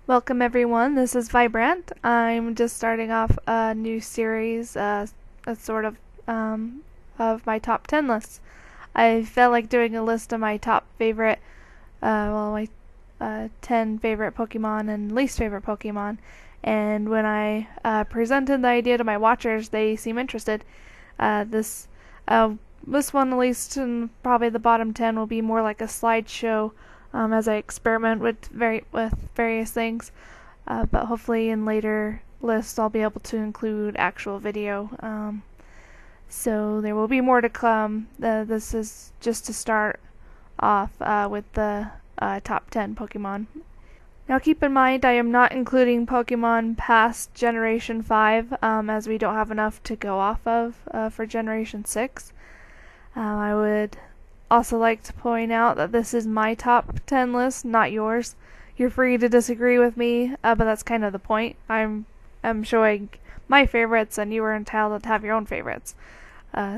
Welcome everyone, this is Vye Brante. I'm just starting off a new series, a sort of my top 10 lists. I felt like doing a list of my top favorite, my 10 favorite Pokemon and least favorite Pokemon. And when I presented the idea to my watchers, they seem interested. This one, at least in probably the bottom 10, will be more like a slideshow as I experiment with various things. But hopefully in later lists I'll be able to include actual video. So there will be more to come. This is just to start off with the top 10 Pokemon. Now keep in mind I am not including Pokemon past Generation 5 as we don't have enough to go off of for Generation 6. I would also like to point out that this is my top 10 list, not yours. You're free to disagree with me, but that's kind of the point. I'm showing my favorites, and you are entitled to have your own favorites.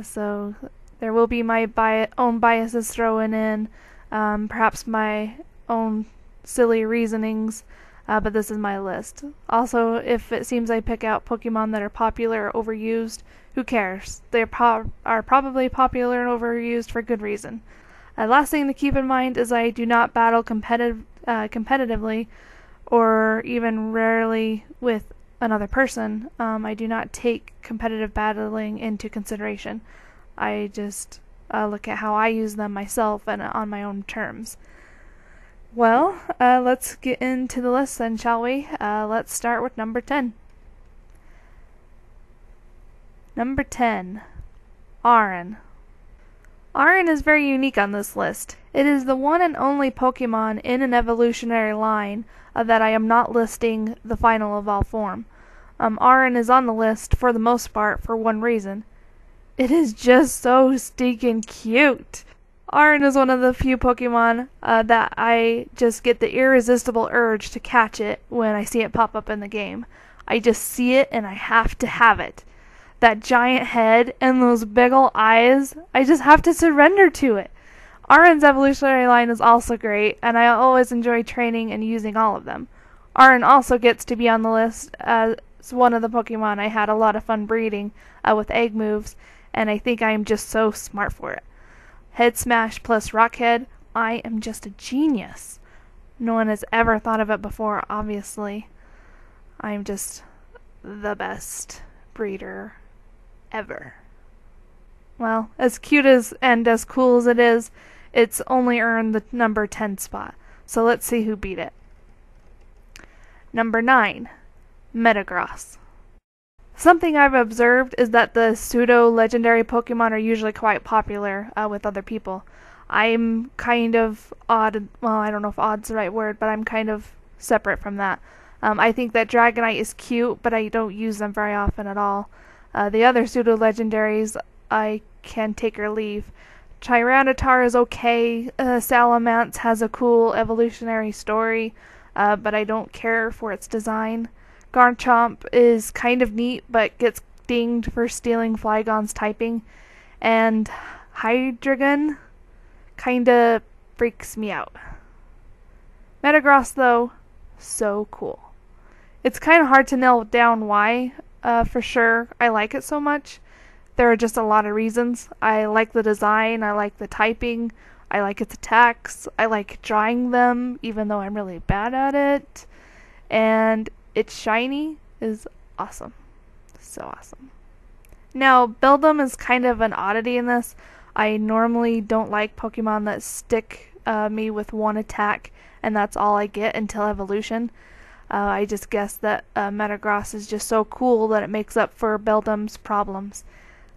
So there will be my own biases thrown in, perhaps my own silly reasonings, but this is my list. Also, if it seems I pick out Pokemon that are popular or overused, who cares? They are probably popular and overused for good reason. Last thing to keep in mind is I do not battle competitively or even rarely with another person. I do not take competitive battling into consideration. I just look at how I use them myself and on my own terms. Well, let's get into the list then, shall we? Let's start with number 10. Number 10. Aron. Aron is very unique on this list. It is the one and only Pokemon in an evolutionary line that I am not listing the final evolved form. Aron is on the list for the most part for one reason. It is just so stinking cute. Aron is one of the few Pokemon that I just get the irresistible urge to catch it when I see it pop up in the game. I just see it and I have to have it. That giant head and those big ol' eyes, I just have to surrender to it. Aron's evolutionary line is also great, and I always enjoy training and using all of them. Aron also gets to be on the list as one of the Pokemon I had a lot of fun breeding with egg moves, and I think I am just so smart for it. Head Smash plus Rock Head, I am just a genius. No one has ever thought of it before, obviously. I am just the best breeder ever. Well, as cute as and as cool as it is, it's only earned the number 10 spot. So let's see who beat it. Number 9. Metagross. Something I've observed is that the pseudo-legendary Pokemon are usually quite popular with other people. I'm kind of odd, well, I don't know if odd's the right word, but I'm kind of separate from that. I think that Dragonite is cute, but I don't use them very often at all. The other pseudo-legendaries I can take or leave. Tyranitar is okay, Salamence has a cool evolutionary story, but I don't care for its design. Garchomp is kind of neat, but gets dinged for stealing Flygon's typing. And Hydreigon kinda freaks me out. Metagross, though, so cool. It's kinda hard to nail down why, for sure, I like it so much. There are just a lot of reasons. I like the design, I like the typing, I like its attacks, I like drawing them, even though I'm really bad at it. And it's shiny is awesome. So awesome. Now, Beldum is kind of an oddity in this. I normally don't like Pokemon that stick me with one attack, and that's all I get until evolution. I just guess that Metagross is just so cool that it makes up for Beldum's problems.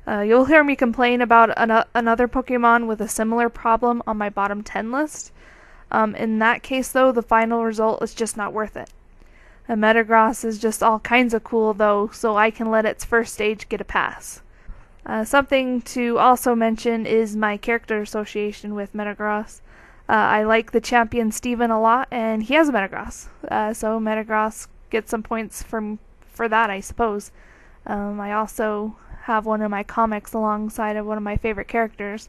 You'll hear me complain about another Pokemon with a similar problem on my bottom 10 list. In that case, though, the final result is just not worth it. Metagross is just all kinds of cool, though, so I can let its first stage get a pass. Something to also mention is my character association with Metagross. I like the champion Steven a lot, and he has a Metagross. So Metagross gets some points for that, I suppose. I also have one of my comics alongside of one of my favorite characters,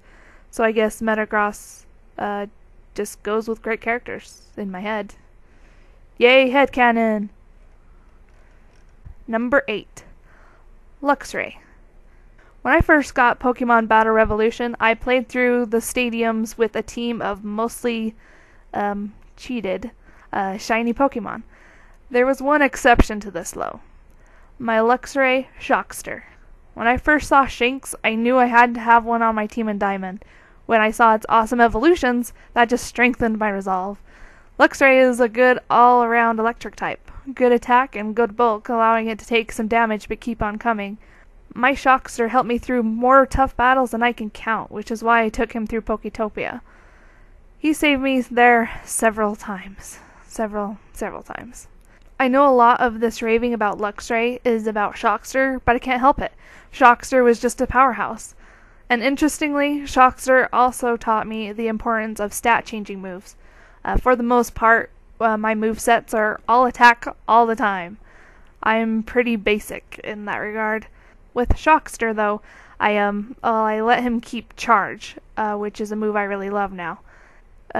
so I guess Metagross just goes with great characters in my head. Yay, headcanon! Number 8. Luxray. When I first got Pokemon Battle Revolution, I played through the stadiums with a team of mostly cheated shiny Pokemon. There was one exception to this though. My Luxray Shockster. When I first saw Shinx, I knew I had to have one on my team in Diamond. When I saw its awesome evolutions, that just strengthened my resolve. Luxray is a good all-around electric type. Good attack and good bulk, allowing it to take some damage but keep on coming. My Shockster helped me through more tough battles than I can count, which is why I took him through Poketopia. He saved me there several times. Several times. I know a lot of this raving about Luxray is about Shockster, but I can't help it. Shockster was just a powerhouse. And interestingly, Shockster also taught me the importance of stat-changing moves. For the most part, my movesets are all attack all the time. I'm pretty basic in that regard. With Shockster, though, I let him keep Charge, which is a move I really love now.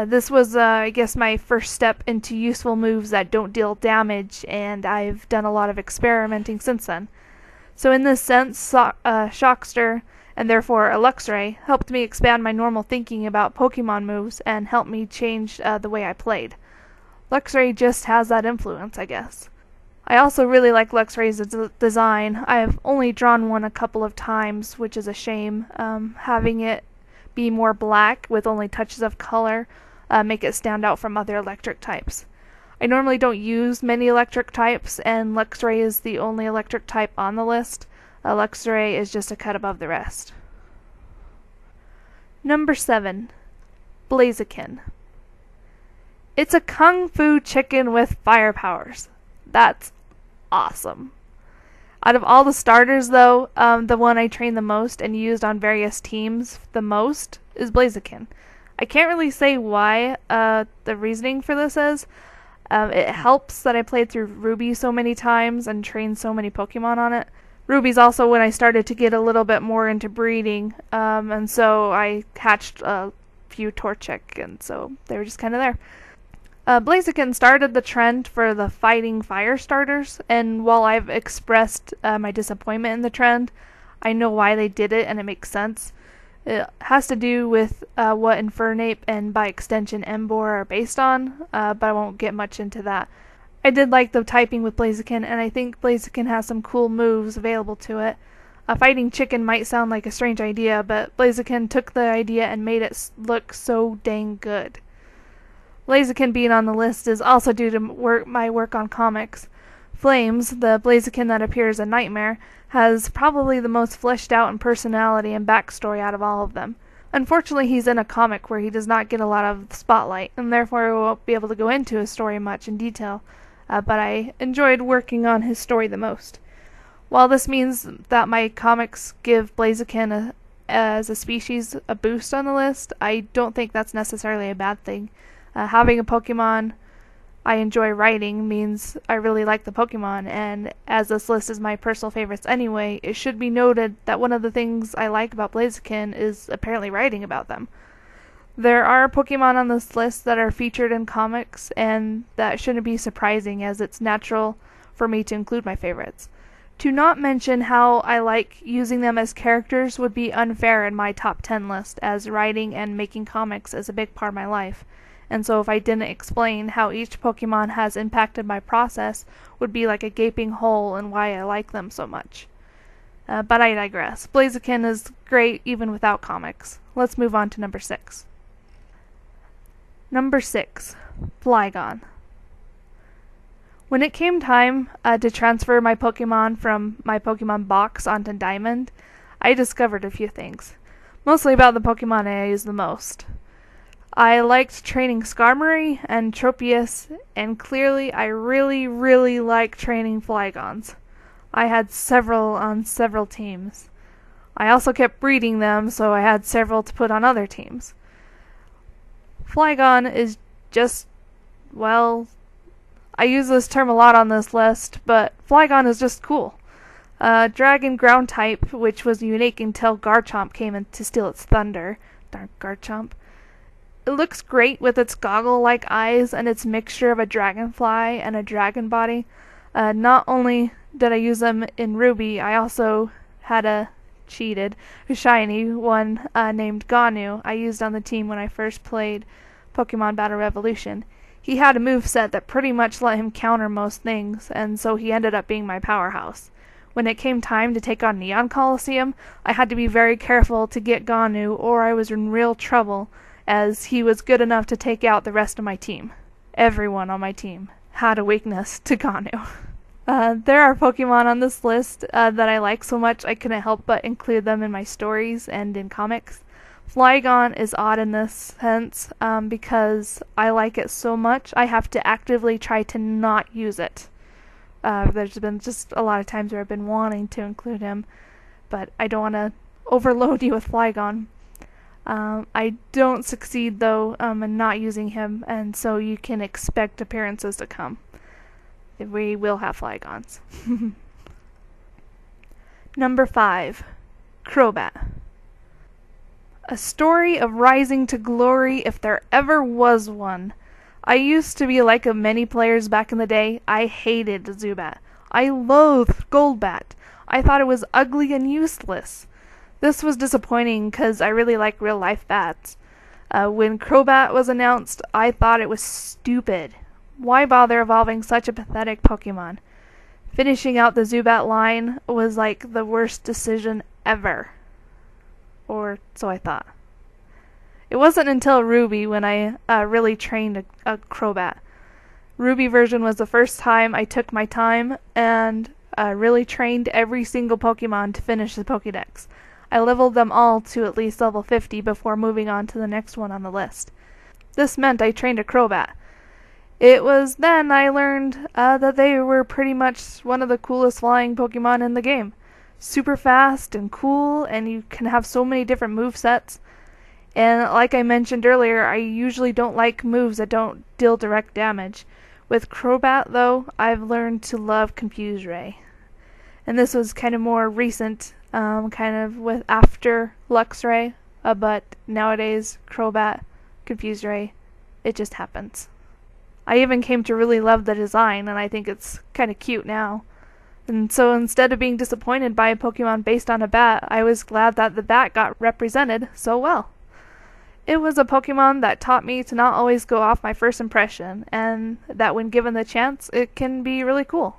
This was, I guess, my first step into useful moves that don't deal damage, and I've done a lot of experimenting since then. So in this sense, Shockster, and therefore a Luxray, helped me expand my normal thinking about Pokemon moves and helped me change the way I played. Luxray just has that influence, I guess. I also really like Luxray's design. I have only drawn one a couple of times, which is a shame. Having it be more black with only touches of color make it stand out from other electric types. I normally don't use many electric types, and Luxray is the only electric type on the list. Luxray is just a cut above the rest. Number 7. Blaziken. It's a kung fu chicken with fire powers. That's awesome. Out of all the starters, though, the one I trained the most and used on various teams the most is Blaziken. I can't really say why the reasoning for this is. It helps that I played through Ruby so many times and trained so many Pokemon on it. Ruby's also when I started to get a little bit more into breeding, and so I hatched a few Torchic, and so they were just kind of there. Blaziken started the trend for the fighting fire starters, and while I've expressed my disappointment in the trend, I know why they did it and it makes sense. It has to do with what Infernape and by extension Emboar are based on, but I won't get much into that. I did like the typing with Blaziken, and I think Blaziken has some cool moves available to it. A fighting chicken might sound like a strange idea, but Blaziken took the idea and made it look so dang good. Blaziken being on the list is also due to my work on comics. Flames, the Blaziken that appears in Nightmare, has probably the most fleshed out in personality and backstory out of all of them. Unfortunately, he's in a comic where he does not get a lot of spotlight, and therefore I won't be able to go into his story much in detail, but I enjoyed working on his story the most. While this means that my comics give Blaziken as a species a boost on the list, I don't think that's necessarily a bad thing. Having a Pokemon I enjoy writing means I really like the Pokemon, and as this list is my personal favorites anyway, it should be noted that one of the things I like about Blaziken is apparently writing about them. There are Pokemon on this list that are featured in comics, and that shouldn't be surprising as it's natural for me to include my favorites. To not mention how I like using them as characters would be unfair in my top 10 list, as writing and making comics is a big part of my life. And so if I didn't explain how each Pokemon has impacted my process, would be like a gaping hole in why I like them so much. But I digress. Blaziken is great even without comics. Let's move on to number 6. Number 6. Flygon. When it came time to transfer my Pokemon from my Pokemon box onto Diamond, I discovered a few things. Mostly about the Pokemon I use the most. I liked training Skarmory and Tropius, and clearly I really liked training Flygons. I had several on several teams. I also kept breeding them, so I had several to put on other teams. Flygon is just, well, I use this term a lot on this list, but Flygon is just cool. Dragon ground type, which was unique until Garchomp came in to steal its thunder. Darn Garchomp. It looks great with its goggle-like eyes and its mixture of a dragonfly and a dragon body. Not only did I use them in Ruby, I also had a shiny one named Gonu I used on the team when I first played Pokemon Battle Revolution. He had a moveset that pretty much let him counter most things, and so he ended up being my powerhouse. When it came time to take on Neon Coliseum, I had to be very careful to get Gonu or I was in real trouble, as he was good enough to take out the rest of my team. Everyone on my team had a weakness to Gonu. There are Pokemon on this list that I like so much I couldn't help but include them in my stories and in comics. Flygon is odd in this sense because I like it so much I have to actively try to not use it. There's been just a lot of times where I've been wanting to include him, but I don't want to overload you with Flygon. I don't succeed though in not using him, and so you can expect appearances to come. We will have Flygons. Number 5. Crobat. A story of rising to glory if there ever was one. I used to be like many players back in the day. I hated Zubat. I loathed Goldbat. I thought it was ugly and useless. This was disappointing because I really like real life bats. When Crobat was announced, I thought it was stupid. Why bother evolving such a pathetic Pokemon? Finishing out the Zubat line was like the worst decision ever. Or so I thought. It wasn't until Ruby when I really trained a Crobat. Ruby version was the first time I took my time and really trained every single Pokemon to finish the Pokédex. I leveled them all to at least level 50 before moving on to the next one on the list. This meant I trained a Crobat. It was then I learned that they were pretty much one of the coolest flying Pokemon in the game. Super fast and cool, and you can have so many different movesets. And like I mentioned earlier, I usually don't like moves that don't deal direct damage. With Crobat, though, I've learned to love Confuse Ray. And this was kind of more recent, kind of with after Luxray, but nowadays, Crobat, Confuse Ray, it just happens. I even came to really love the design, and I think it's kind of cute now. And so instead of being disappointed by a Pokemon based on a bat, I was glad that the bat got represented so well. It was a Pokemon that taught me to not always go off my first impression, and that when given the chance, it can be really cool.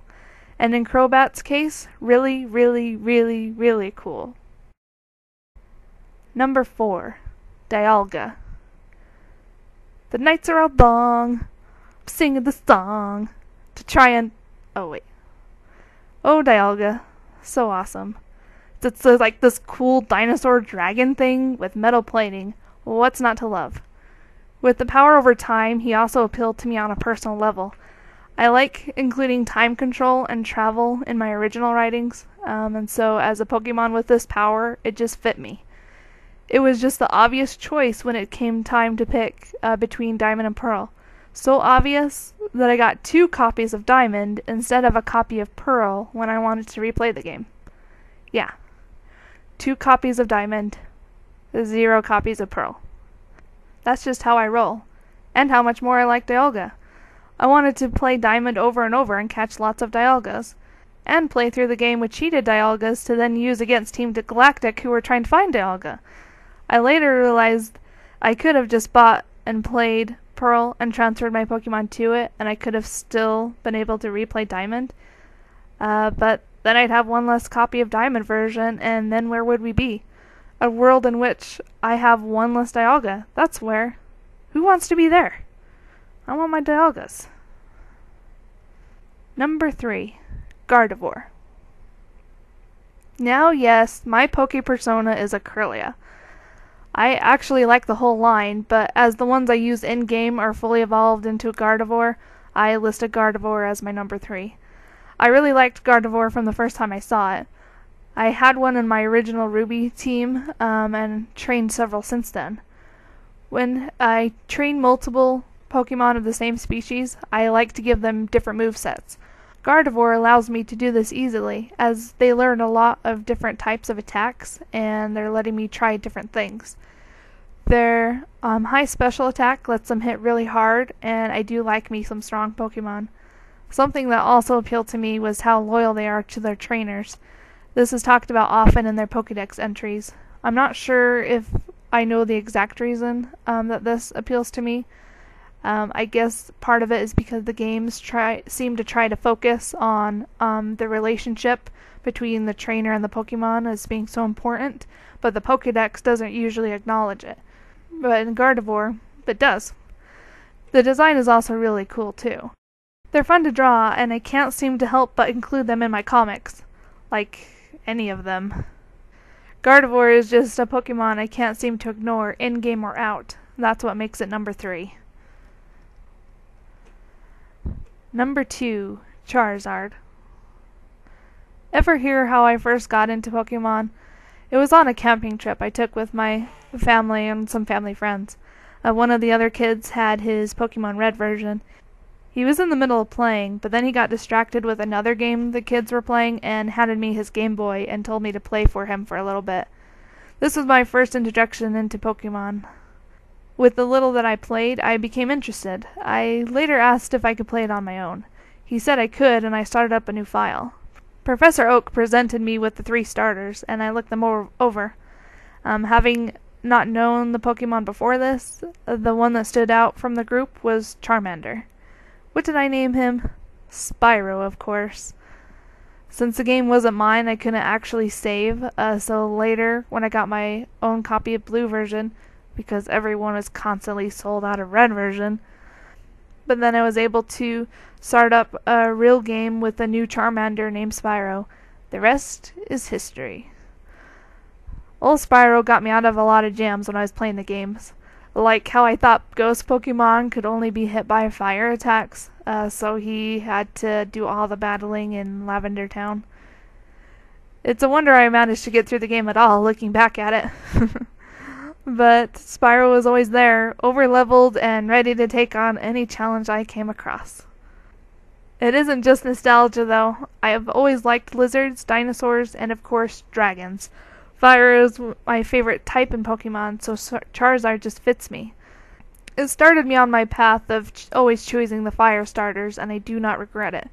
And in Crobat's case, really, really, really, really cool. Number 4. Dialga. The nights are all long, singing the song, to try and... Oh, wait. Oh, Dialga. So awesome. It's like this cool dinosaur dragon thing with metal plating. What's not to love? With the power over time, he also appealed to me on a personal level. I like including time control and travel in my original writings, and so as a Pokemon with this power, it just fit me. It was just the obvious choice when it came time to pick between Diamond and Pearl. So obvious that I got 2 copies of Diamond instead of a copy of Pearl when I wanted to replay the game. Yeah, 2 copies of Diamond, 0 copies of Pearl. That's just how I roll, and how much more I like Dialga. I wanted to play Diamond over and over and catch lots of Dialgas, and play through the game with cheated Dialgas to then use against Team Galactic who were trying to find Dialga. I later realized I could have just bought and played Pearl and transferred my Pokemon to it, and I could have still been able to replay Diamond. But then I'd have 1 less copy of Diamond version, and then where would we be? A world in which I have 1 less Dialga. That's where. Who wants to be there? I want my Dialgas. Number 3. Gardevoir. Now, yes, my Poke persona is a Kirlia. I actually like the whole line, but as the ones I use in-game are fully evolved into a Gardevoir, I listed Gardevoir as my number 3. I really liked Gardevoir from the first time I saw it. I had one in my original Ruby team, and trained several since then. When I train multiple Pokemon of the same species, I like to give them different movesets. Gardevoir allows me to do this easily, as they learn a lot of different types of attacks, and they're letting me try different things. Their high special attack lets them hit really hard, and I do like me some strong Pokemon. Something that also appealed to me was how loyal they are to their trainers. This is talked about often in their Pokédex entries. I'm not sure if I know the exact reason that this appeals to me. I guess part of it is because the games seem to try to focus on the relationship between the trainer and the Pokemon as being so important, but the Pokédex doesn't usually acknowledge it. But in Gardevoir, it does. The design is also really cool too. They're fun to draw, and I can't seem to help but include them in my comics. Like any of them. Gardevoir is just a Pokemon I can't seem to ignore, in-game or out. That's what makes it number 3. Number 2, Charizard. Ever hear how I first got into Pokemon? It was on a camping trip I took with my family and some family friends. One of the other kids had his Pokemon Red version. He was in the middle of playing, but then he got distracted with another game the kids were playing and handed me his Game Boy and told me to play for him for a little bit. This was my first introduction into Pokemon. With the little that I played, I became interested. I later asked if I could play it on my own. He said I could, and I started up a new file. Professor Oak presented me with the 3 starters, and I looked them over. Having not known the Pokemon before this, the one that stood out from the group was Charmander. What did I name him? Spyro, of course. Since the game wasn't mine, I couldn't actually save, so later, when I got my own copy of Blue version, because everyone was constantly sold out of Red version, but then I was able to start up a real game with a new Charmander named Spyro. The rest is history. Old Spyro got me out of a lot of jams when I was playing the games. Like how I thought ghost Pokemon could only be hit by fire attacks, so he had to do all the battling in Lavender Town. It's a wonder I managed to get through the game at all, looking back at it. But Spyro was always there, over-leveled and ready to take on any challenge I came across. It isn't just nostalgia though. I have always liked lizards, dinosaurs, and of course, dragons. Fire is my favorite type in Pokemon, so Charizard just fits me. It started me on my path of always choosing the fire starters, and I do not regret it.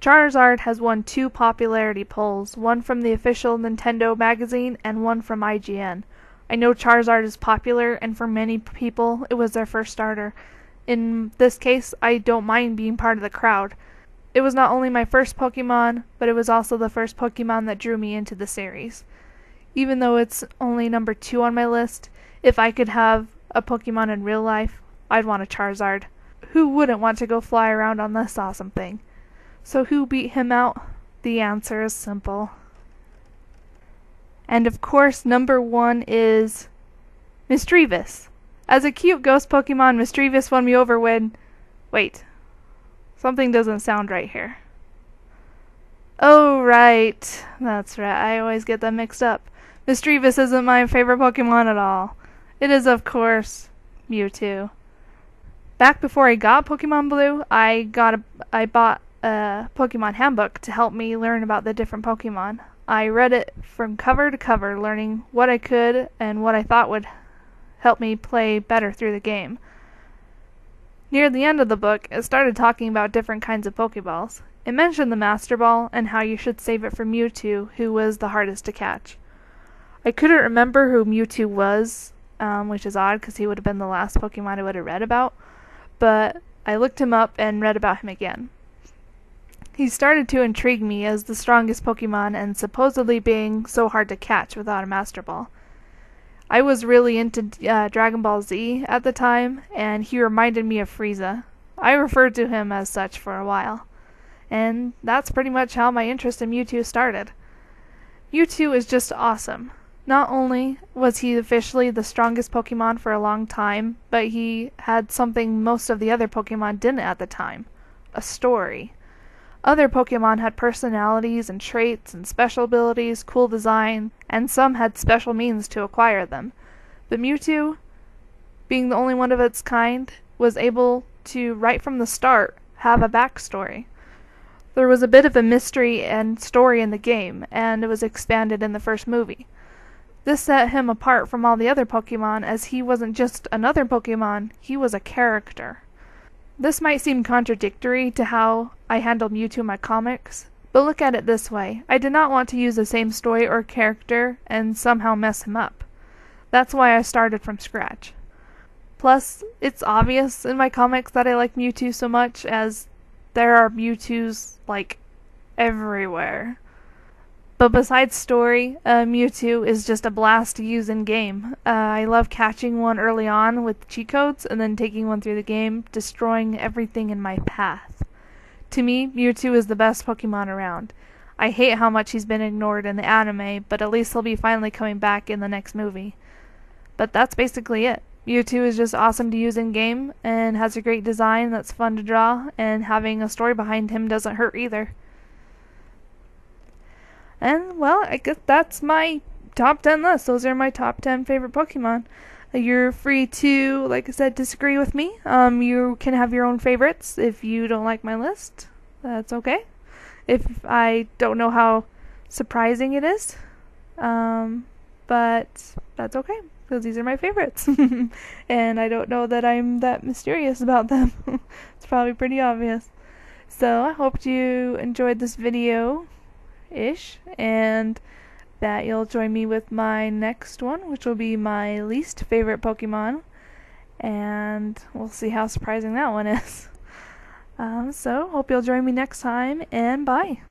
Charizard has won 2 popularity polls, one from the official Nintendo magazine and one from IGN. I know Charizard is popular, and for many people, it was their first starter. In this case, I don't mind being part of the crowd. It was not only my first Pokemon, but it was also the first Pokemon that drew me into the series. Even though it's only number 2 on my list, if I could have a Pokemon in real life, I'd want a Charizard. Who wouldn't want to go fly around on this awesome thing? So who beat him out? The answer is simple. And of course, number 1 is Misdreavus. As a cute ghost Pokemon, Misdreavus won me over when... Wait. Something doesn't sound right here. Oh, right. That's right. I always get them mixed up. Misdreavus isn't my favorite Pokemon at all. It is, of course, Mewtwo. Back before I got Pokemon Blue, I bought a Pokemon handbook to help me learn about the different Pokemon. I read it from cover to cover, learning what I could and what I thought would help me play better through the game. Near the end of the book, it started talking about different kinds of Pokeballs. It mentioned the Master Ball and how you should save it for Mewtwo, who was the hardest to catch. I couldn't remember who Mewtwo was, which is odd because he would have been the last Pokemon I would have read about, but I looked him up and read about him again. He started to intrigue me as the strongest Pokemon and supposedly being so hard to catch without a Master Ball. I was really into Dragon Ball Z at the time, and he reminded me of Frieza. I referred to him as such for a while. And that's pretty much how my interest in Mewtwo started. Mewtwo is just awesome. Not only was he officially the strongest Pokemon for a long time, but he had something most of the other Pokemon didn't at the time. A story. Other Pokemon had personalities and traits and special abilities, cool design, and some had special means to acquire them. But Mewtwo, being the only one of its kind, was able to, right from the start, have a backstory. There was a bit of a mystery and story in the game, and it was expanded in the first movie. This set him apart from all the other Pokemon, as he wasn't just another Pokemon, he was a character. This might seem contradictory to how I handle Mewtwo in my comics, but look at it this way. I did not want to use the same story or character and somehow mess him up. That's why I started from scratch. Plus, it's obvious in my comics that I like Mewtwo so much, as there are Mewtwo's, like, everywhere. But besides story, Mewtwo is just a blast to use in-game. I love catching one early on with cheat codes and then taking one through the game, destroying everything in my path. To me, Mewtwo is the best Pokemon around. I hate how much he's been ignored in the anime, but at least he'll be finally coming back in the next movie. But that's basically it. Mewtwo is just awesome to use in-game and has a great design that's fun to draw, and having a story behind him doesn't hurt either. And, well, I guess that's my top 10 list. Those are my top 10 favorite Pokemon. You're free to, like I said, disagree with me. You can have your own favorites. If you don't like my list, that's okay. If I don't know how surprising it is, but that's okay, because these are my favorites. And I don't know that I'm that mysterious about them. It's probably pretty obvious. So I hope you enjoyed this video and that you'll join me with my next one, which will be my least favorite Pokemon, and we'll see how surprising that one is. So hope you'll join me next time, and bye.